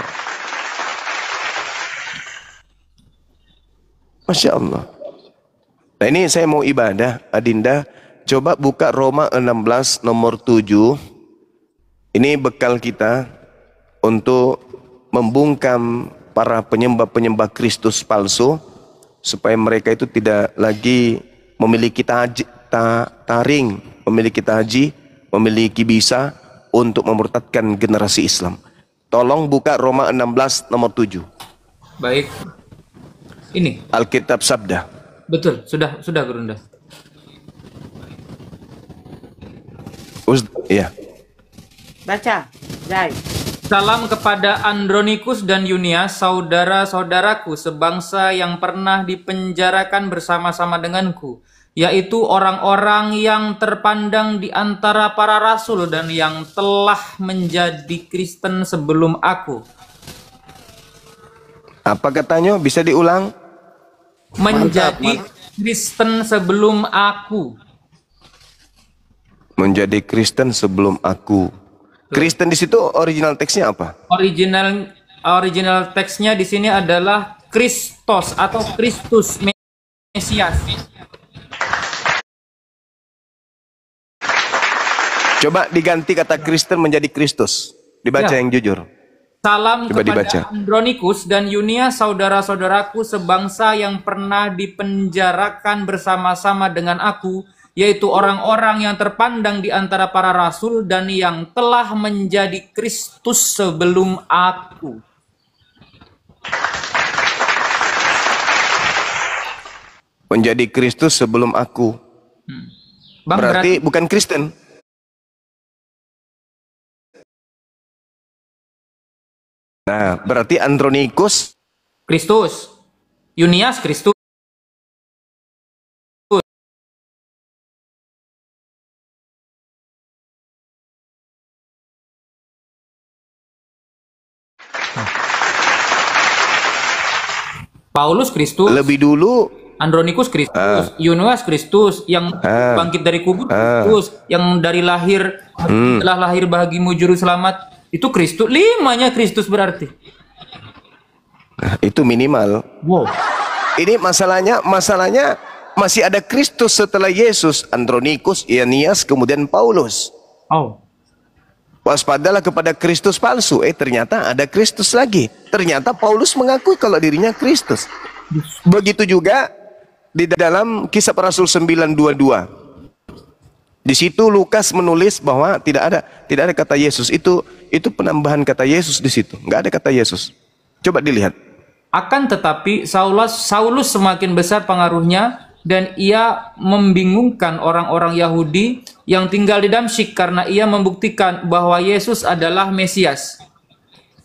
Masya Allah. Nah ini saya mau ibadah, Adinda. Coba buka Roma 16 nomor 7. Ini bekal kita untuk membungkam para penyembah-penyembah Kristus palsu, supaya mereka itu tidak lagi memiliki taring, memiliki taji, memiliki bisa untuk memurtadkan generasi Islam. Tolong buka Roma 16 nomor 7. Baik. Ini. Alkitab Sabda. Betul, sudah Gurunda. Iya. Baca, Jai. Salam kepada Andronikus dan Yunia, saudara-saudaraku sebangsa yang pernah dipenjarakan bersama-sama denganku, yaitu orang-orang yang terpandang di antara para rasul dan yang telah menjadi Kristen sebelum aku. Apa katanya? Bisa diulang? Menjadi Kristen sebelum aku. Menjadi Kristen sebelum aku. Kristen di situ original teksnya apa? Original original teksnya di sini adalah Kristos atau Kristus, Mesias. Coba diganti kata Kristen menjadi Kristus. Dibaca Ya. yang jujur. Salam Coba kepada dibaca. Andronikus dan Yunia, saudara-saudaraku sebangsa yang pernah dipenjarakan bersama-sama dengan aku, yaitu orang-orang yang terpandang di antara para rasul dan yang telah menjadi Kristus sebelum aku. Menjadi Kristus sebelum aku. Bang, Berarti bukan Kristen. Nah, berarti Andronikus Kristus, Yunias Kristus. Paulus Kristus, lebih dulu. Andronikus Kristus, Yunias Kristus, yang bangkit dari kubur Kristus, yang dari lahir telah lahir bagimu juru selamat, itu Kristus. 5-nya Kristus berarti. Nah, itu minimal. Wow. Ini masalahnya masih ada Kristus setelah Yesus. Andronikus, Yunias, kemudian Paulus. Oh. Waspadalah kepada Kristus palsu. Ternyata ada Kristus lagi. Ternyata Paulus mengakui kalau dirinya Kristus. Begitu juga di dalam Kisah Rasul 9:22. Di situ Lukas menulis bahwa tidak ada kata Yesus. Itu penambahan kata Yesus di situ. Nggak ada kata Yesus. Coba dilihat. Akan tetapi Saulus semakin besar pengaruhnya dan ia membingungkan orang-orang Yahudi yang tinggal di Damsyik karena ia membuktikan bahwa Yesus adalah Mesias.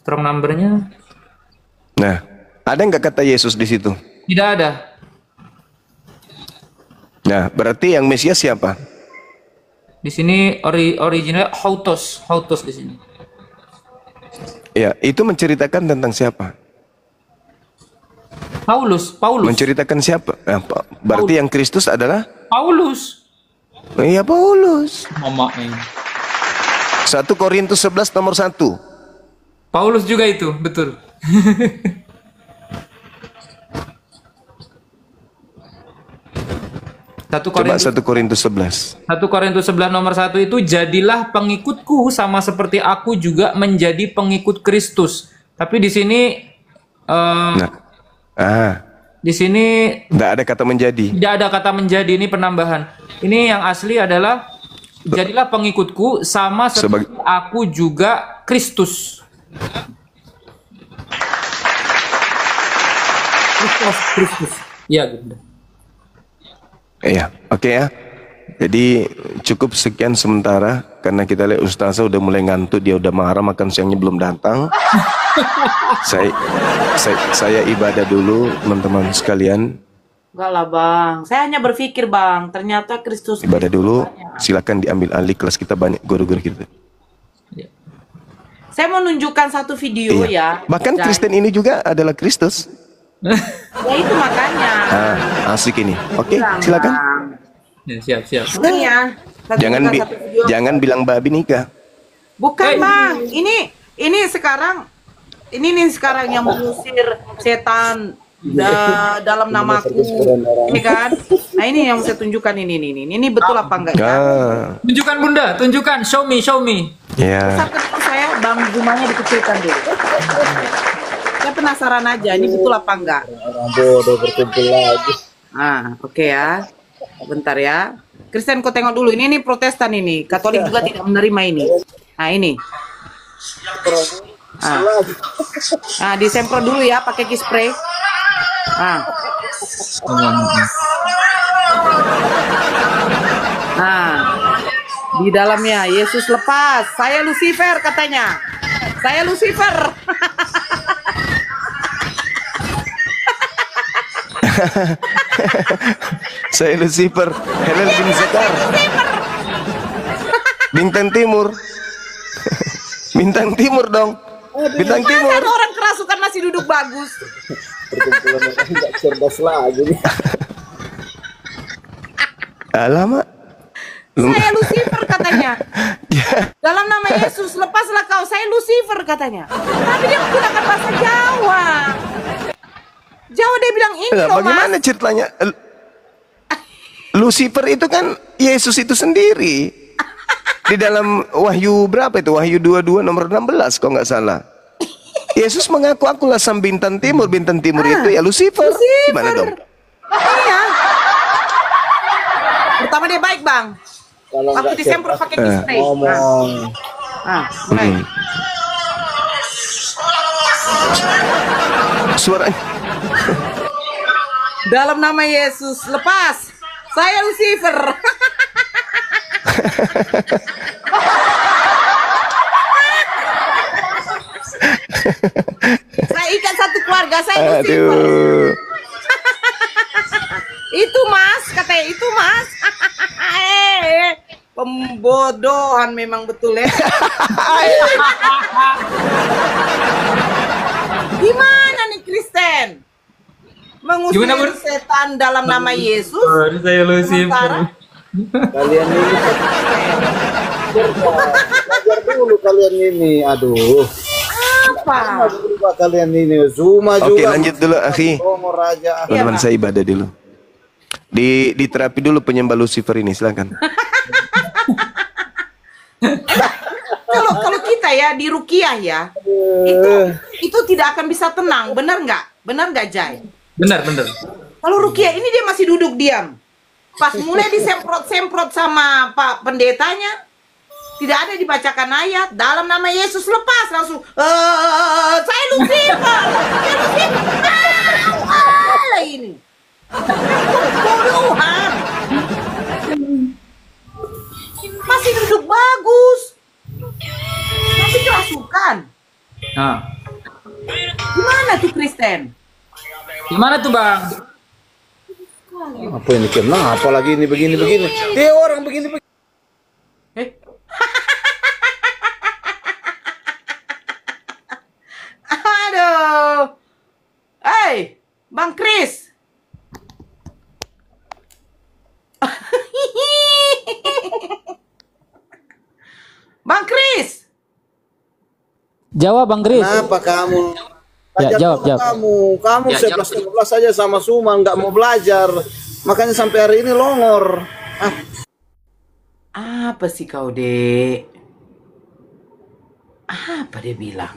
Strong numbernya Nah, ada nggak kata Yesus di situ? tidak ada. Nah, berarti yang Mesias siapa? Di sini original Hautos di sini. Ya, itu menceritakan tentang siapa? Paulus. Menceritakan siapa? Nah, berarti yang Kristus adalah Paulus. Iya, Paulus. Mama 1 Korintus 11 nomor 1. Paulus juga itu, betul. Coba 1 Korintus 11. 1 Korintus 11 nomor 1 itu, jadilah pengikutku sama seperti aku juga menjadi pengikut Kristus. Tapi di sini di sini tidak ada kata menjadi. tidak ada kata menjadi, ini penambahan. Ini yang asli adalah jadilah pengikutku sama seperti aku juga Kristus. Kristus. Ya, gitu. Iya, oke ya. Jadi cukup sekian sementara karena kita lihat Ustazah udah mulai ngantuk, dia udah marah, makan siangnya belum datang. Saya ibadah dulu teman-teman sekalian. Enggak lah Bang, saya hanya berpikir Bang, ternyata Kristus Ibadah dulu, silakan diambil alih, kelas kita banyak guru-guru kita. Saya mau nunjukkan satu video ya. Bahkan Kristen ini juga adalah Kristus. Ya itu makanya. Asik ini. Oke, silakan. Ya, siap. Ini ya. Jangan bilang babi nikah. Bukan Bang, ini sekarang yang mengusir setan dalam namaku, ini kan? Nah ini yang saya tunjukkan ini betul apa enggak ya? Tunjukkan Bunda, tunjukkan, show me. Ya. Saya Bang Jumanya dikecilkan dulu. Saya penasaran aja, ini betul apa enggak? Orang bodoh berkumpul lagi. Oke ya. Bentar ya. Kristen kau tengok dulu, ini Protestan ini. Katolik juga tidak menerima ini. Nah ini. Disemprot dulu ya pakai key spray. Di dalamnya Yesus lepas. Saya Lucifer katanya. Saya Lucifer. Saya Lucifer, Helen bin Zakar. Bintang Timur. Bintang Timur dong. Bintang Timur. Masa orang kerasukan masih duduk bagus. Perkumpulan orang nggak cerdas lagi nih. Alamak. Saya Lucifer kata katanya. Dalam nama Yesus, lepaslah kau, saya Lucifer katanya. Tapi dia menggunakan bahasa Jawa. Jawa dia bilang ini Nah, loh bagaimana Mas. ceritanya? Lucifer itu kan Yesus itu sendiri. Di dalam Wahyu berapa itu? Wahyu 22 nomor 16 kalau nggak salah. Yesus mengaku akulah sang bintang timur. Bintang timur itu ya Lucifer. Gimana dong? Iya. Pertama dia baik bang. Kalau Waktu nggak disemprot cerdas, pakai spray. ngomong. Mulai. Suaranya. Dalam nama Yesus, lepas. Saya Lucifer. Saya ikat satu keluarga, saya Lucifer. Aduh. Itu Mas, katanya itu Mas. Pembodohan memang betul ya. Gimana nih Kristen? Mengusir Gimana, Bun? setan dalam nama Yesus. Saya Lucifer. Kalian ini belajar dulu kalian ini. Aduh. Apa? Berubah kalian ini. Zuma Oke, juga. lanjut dulu, akhi. Ngomong raja. Teman-teman Pak. saya ibadah dulu. Diterapi dulu penyembah Lucifer ini, silakan. Kalau kita ya di rukiah ya, itu tidak akan bisa tenang, benar nggak Jai? Benar. Kalau rukiah ini dia masih duduk diam. Pas mulai disemprot-semprot sama Pak Pendetanya, tidak ada dibacakan ayat. Dalam nama Yesus lepas langsung. Saya Lucifer. Saya Lucifer. Ini. Bodohan. Masih duduk bagus. Masih kerasukan. Nah, Gimana tuh Kristen? gimana tuh bang? Apa ini kena? Apalagi ini begini. Dia orang begini. Aduh. Hey, Bang Kris. Bang Kris. Jawab Bang Kris. Kenapa kamu? Ya, Belajar jawab, dulu jawab. Kamu Ya, 11-12 saja sama Suman, nggak mau belajar. Makanya sampai hari ini longor. Apa sih kau, Dek? Apa dia bilang?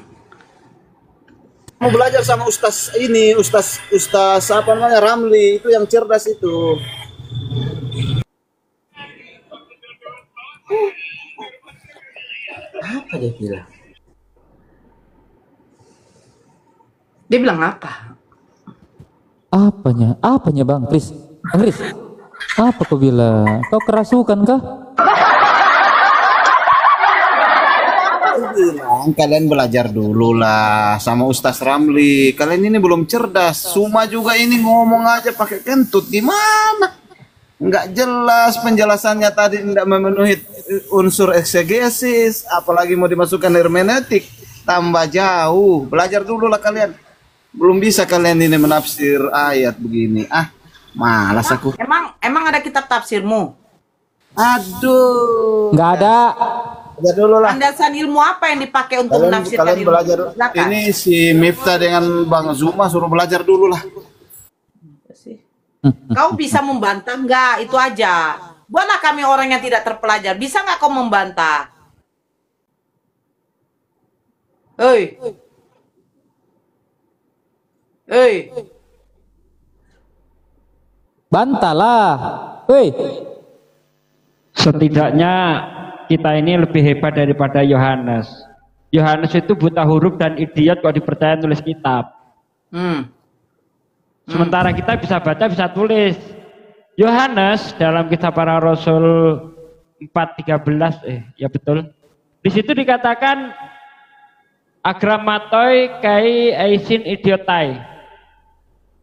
Mau belajar sama Ustaz ini, Ustaz apa namanya, Ramli, itu yang cerdas itu. Apa dia bilang? Dia bilang apa? Apanya Bang Kris? Bang Kris, apa kau bilang? Kau kerasukan kah? Aku bilang kalian belajar dulu lah sama Ustaz Ramli. Kalian ini belum cerdas. Suma juga ini ngomong aja pakai kentut, gimana? Nggak jelas penjelasannya tadi, nggak memenuhi unsur eksegesis, apalagi mau dimasukkan hermeneutik, tambah jauh. Belajar dulu lah kalian. Belum bisa kalian ini menafsir ayat begini. Malas aku. Emang ada kitab tafsirmu? Aduh. Nggak ada. Belajar dulu lah. Landasan ilmu apa yang dipakai untuk menafsirkan Kalian ilmu? belajar. Silakan. Ini si Miftah dengan Bang Zuma suruh belajar dulu lah. Kau bisa membantah nggak? Itu aja. Buatlah kami orang yang tidak terpelajar. Bisa nggak kau membantah? Hei. Bantalah. Woi. Setidaknya kita ini lebih hebat daripada Yohanes. Yohanes itu buta huruf dan idiot kok dipercaya nulis kitab. Sementara kita bisa baca, bisa tulis. Yohanes dalam Kisah Para Rasul 4:13, ya betul. Di situ dikatakan agramatoi kai aisin idiotai.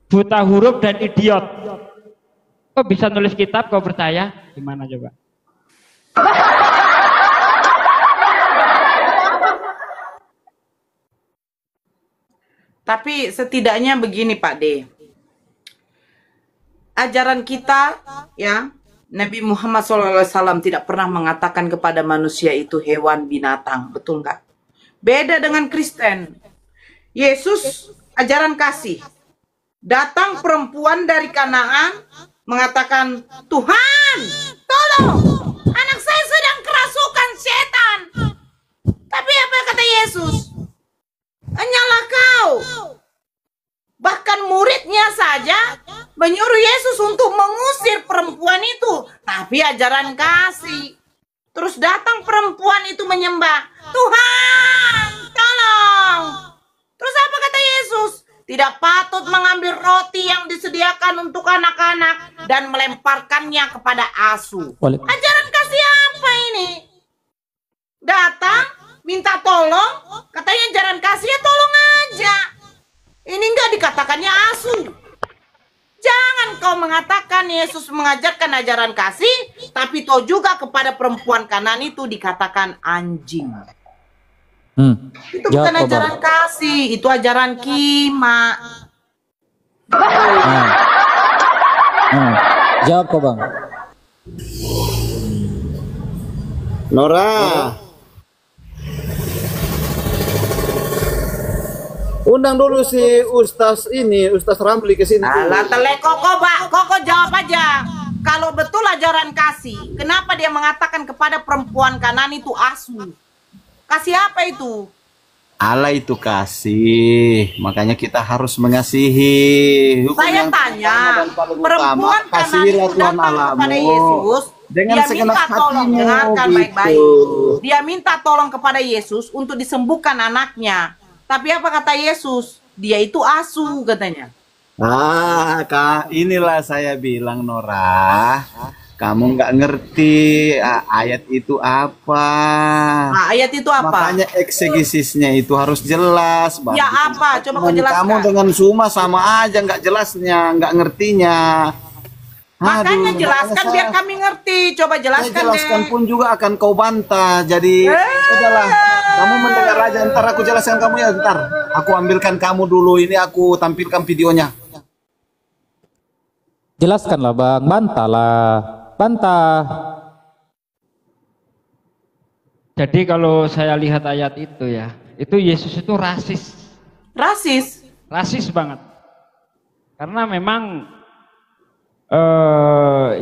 Buta huruf dan idiot. Kok bisa nulis kitab, kau percaya? Gimana coba? Tapi setidaknya begini Pak D. Ajaran kita ya Nabi Muhammad SAW tidak pernah mengatakan kepada manusia itu hewan binatang, betul nggak? Beda dengan Kristen. Yesus ajaran kasih. Datang perempuan dari Kanaan mengatakan, Tuhan, tolong, anak saya sedang kerasukan setan. Tapi apa kata Yesus? Hanyalah kau. Bahkan muridnya saja menyuruh Yesus untuk mengusir perempuan itu. Tapi ajaran kasih. Terus datang perempuan itu menyembah. Tuhan, tolong. Terus apa kata Yesus? Tidak patut mengambil roti yang disediakan untuk anak-anak dan melemparkannya kepada asu. Ajaran kasih apa ini? Datang, minta tolong, katanya ajaran kasih, ya tolong aja. Ini enggak dikatakannya asu. Jangan kau mengatakan Yesus mengajarkan ajaran kasih, tapi toh juga kepada perempuan Kanaan itu dikatakan anjing. Itu bukan ajaran kasih, itu ajaran kima. Jawab kok Bang. Nora. Undang dulu si Ustaz Ramli ke sini. Alah Koko jawab aja. Kalau betul ajaran kasih, kenapa dia mengatakan kepada perempuan Kanaan itu asu? Kasih apa itu? Allah itu kasih, makanya kita harus mengasihi. Saya tanya, perempuan Kanaan itu datang kepada Yesus, dia minta tolong, dengarkan baik-baik. Dia minta tolong kepada Yesus untuk disembuhkan anaknya. Tapi apa kata Yesus? Dia itu asu katanya. Kak, inilah saya bilang Nora, kamu nggak ngerti ayat itu apa. Ayat itu apa? Makanya eksegesisnya itu harus jelas. Ya apa? Coba kau jelaskan. Kamu dengan Suma sama aja nggak jelasnya, nggak ngertinya. Makanya jelaskan biar kami ngerti. Coba jelaskan. Saya jelaskan pun juga akan kau bantah. Jadi udahlah. Kamu mendengar aja, ntar aku jelaskan kamu ya, ntar. Aku ambilkan kamu dulu, ini aku tampilkan videonya. Jelaskanlah Bang, bantahlah. Bantah. Jadi kalau saya lihat ayat itu ya, itu Yesus itu rasis. Rasis? Rasis banget. Karena memang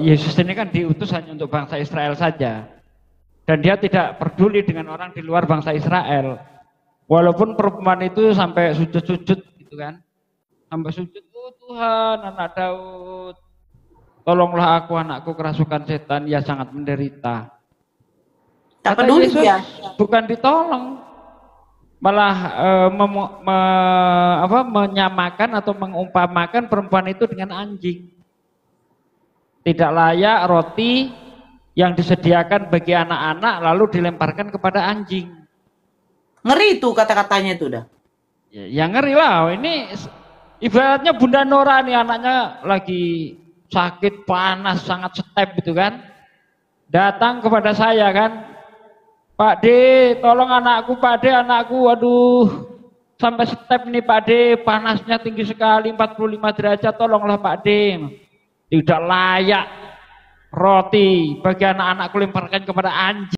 Yesus ini kan diutus hanya untuk bangsa Israel saja. Dan dia tidak peduli dengan orang di luar bangsa Israel. Walaupun perempuan itu sampai sujud-sujud gitu kan. Sampai sujud, oh Tuhan, anak Daud, tolonglah aku, anakku kerasukan setan, ia sangat menderita. Tak peduli dia. Bukan ditolong. Malah menyamakan atau mengumpamakan perempuan itu dengan anjing. Tidak layak roti yang disediakan bagi anak-anak lalu dilemparkan kepada anjing. Ngeri itu kata-katanya itu dah. Ya ngeri lah. Ini ibaratnya Bunda Nora nih, anaknya lagi sakit, panas, sangat setep gitu kan. Datang kepada saya kan, Pak D, tolong anakku, Pak D, anakku, waduh, sampai setep nih Pak D, panasnya tinggi sekali, 45 derajat, tolonglah Pak D. Tidak layak roti bagi anak-anakku lemparkan kepada anjing.